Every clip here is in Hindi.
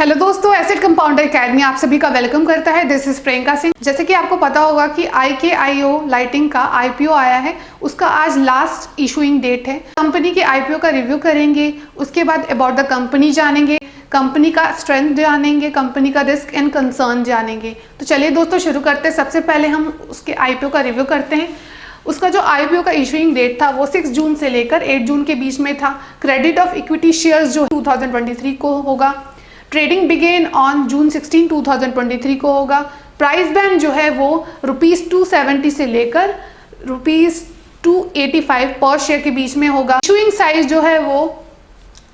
हेलो दोस्तों, एसेट कंपाउंडर एकेडमी आप सभी का वेलकम करता है। This is Priyanka Singh. जैसे कि आपको पता होगा कि IKIO लाइटिंग का IPO आया है, उसका आज लास्ट इशूइंग डेट है। कंपनी के IPO का रिव्यू करेंगे, उसके बाद अबाउट द कंपनी जानेंगे, कंपनी का स्ट्रेंथ जानेंगे, कंपनी का रिस्क एंड कंसर्न जानेंगे। तो चलिए दोस्तों शुरू करते हैं। सबसे पहले हम उसके IPO का रिव्यू करते हैं। उसका जो IPO का इशूइंग डेट था वो 6 जून से लेकर 8 जून के बीच में था। क्रेडिट ऑफ इक्विटी शेयर्स जो 2023 को होगा। ट्रेडिंग बिगेन ऑन जून 16, 2023 को होगा। प्राइस बैंड जो है वो ₹270 से लेकर ₹285 पर शेयर के बीच में होगा। इशूइंग साइज जो है वो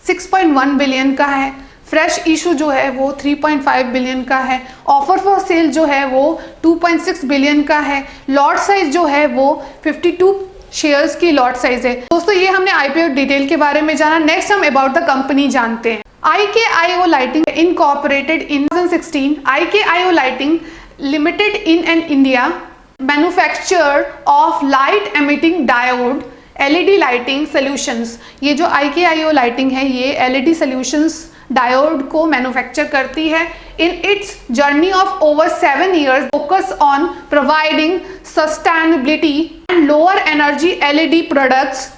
6.1 बिलियन का है। फ्रेश इशू जो है वो 3.5 बिलियन का है। ऑफर फॉर सेल जो है वो 2.6 बिलियन का है। लॉट साइज जो है वो 52 शेयर्स की लॉट साइज है। दोस्तों ये हमने IPO डिटेल के बारे में जाना। नेक्स्ट हम अबाउट द कंपनी जानते हैं। IKIO Lighting incorporated in 2016. IKIO Lighting Limited in India, manufacturer of light emitting diode LED lighting solutions. ये जो IKIO Lighting है ये LED solutions डायोड को मैन्युफैक्चर करती है। In its journey of over 7 years focus on providing sustainability and lower energy LED products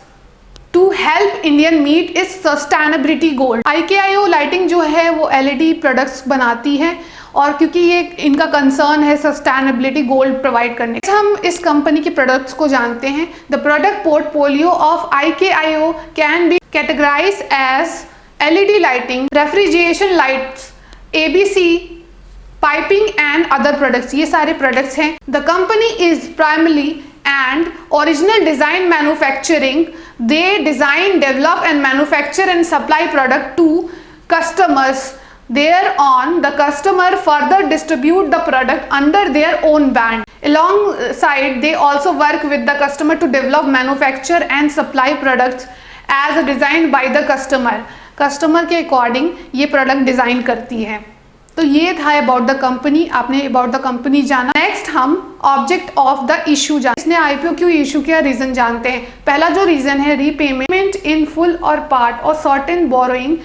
to help Indian meet its sustainability goal. IKIO lighting जो है वो LED प्रोडक्ट्स बनाती है और क्योंकि ये इनका कंसर्न है सस्टेनेबिलिटी गोल प्रोवाइड करने। हम इस कंपनी के प्रोडक्ट्स को जानते हैं। The product portfolio of IKIO can be categorised as LED lighting, refrigeration lights, ABC, piping and other products। ये सारे products हैं। The company is primarily and original design manufacturing. They design, develop and manufacture and supply product to customers. Thereon, the customer further distribute the product under their own brand. Alongside, they also work with the customer to develop, manufacture and supply products as designed by the customer. Customer के अकॉर्डिंग ये प्रोडक्ट डिज़ाइन करती है। तो ये था अबाउट द कंपनी। आपने अबाउट द कंपनी जाना। नेक्स्ट हम ऑब्जेक्ट ऑफ द इशू जान। इसने IPO क्यों इशू किया, रीजन जानते हैं। पहला जो रीजन है रीपेमेंट इन फुल और पार्ट और certain borrowing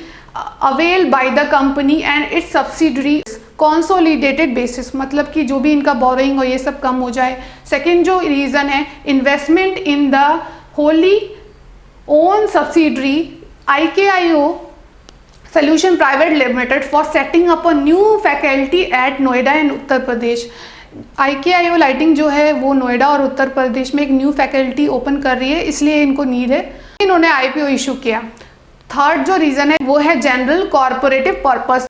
avail by the company and it's subsidiary consolidated basis, मतलब कि जो भी इनका बोरोइंग हो ये सब कम हो जाए। सेकेंड जो रीजन है investment in the Holi own subsidiary IKIO Solution Private Limited for setting up a new faculty at Noida and Uttar Pradesh. IKIO lighting जो है वो नोएडा और उत्तर प्रदेश में एक न्यू फैकल्टी ओपन कर रही है, इसलिए इनको नीड है, इन्होंने IPO इशू किया। थर्ड जो रीज़न है वो है जनरल कॉरपोरेटिव पर्पस।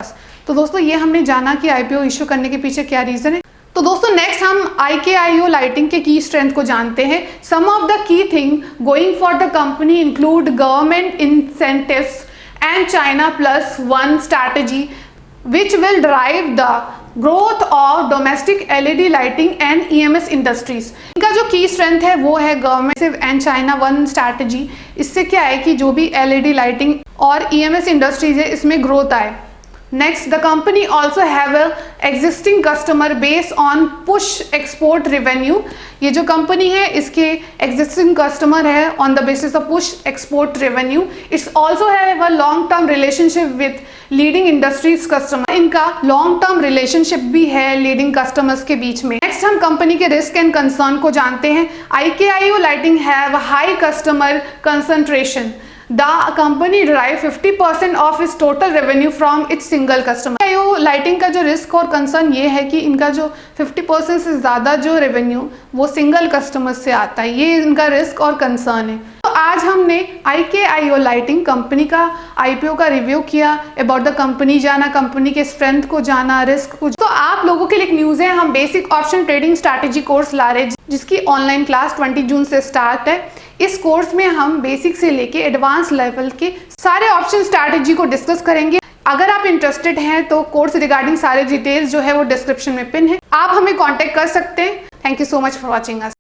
तो दोस्तों ये हमने जाना कि IPO इशू करने के पीछे क्या रीज़न है। तो दोस्तों नेक्स्ट हम IKIO लाइटिंग के की स्ट्रेंथ को जानते हैं। Some of the key thing going for the company include government incentives and China Plus One strategy which will drive the growth of domestic LED lighting and EMS industries। इनका जो की स्ट्रेंथ है वो है government and China One strategy. इससे क्या है कि जो भी LED लाइटिंग और EMS इंडस्ट्रीज है इसमें ग्रोथ आए। Next, the company also have a existing customer base on push export revenue। ये जो कंपनी है इसके existing customer है on the basis of push export revenue। It's also have a long term relationship with leading industries customer। इनका long term relationship भी है leading customers के बीच में। Next हम कंपनी के risk and concern को जानते हैं। IKIO Lighting have a high customer concentration। The company derive 50% of its total revenue from its single customer। IKIO lighting का जो रिस्क और कंसर्न ये है कि इनका जो 50% से ज़्यादा जो रेवेन्यू वो सिंगल कस्टमर से आता है, ये इनका रिस्क और कंसर्न है। तो आज हमने IKIO लाइटिंग कंपनी का IPO का रिव्यू किया, अबाउट द कंपनी जाना, कंपनी के स्ट्रेंथ को जाना, रिस्क को। तो आप लोगों के लिए एक न्यूज़ है, हम basic option trading strategy course ला रहे हैं जिसकी ऑनलाइन क्लास 20 जून से स्टार्ट है। इस कोर्स में हम बेसिक से लेके एडवांस लेवल के सारे ऑप्शन स्ट्रैटेजी को डिस्कस करेंगे। अगर आप इंटरेस्टेड हैं तो कोर्स रिगार्डिंग सारे डिटेल्स जो है वो डिस्क्रिप्शन में पिन है, आप हमें कांटेक्ट कर सकते हैं। Thank you so much for watching us.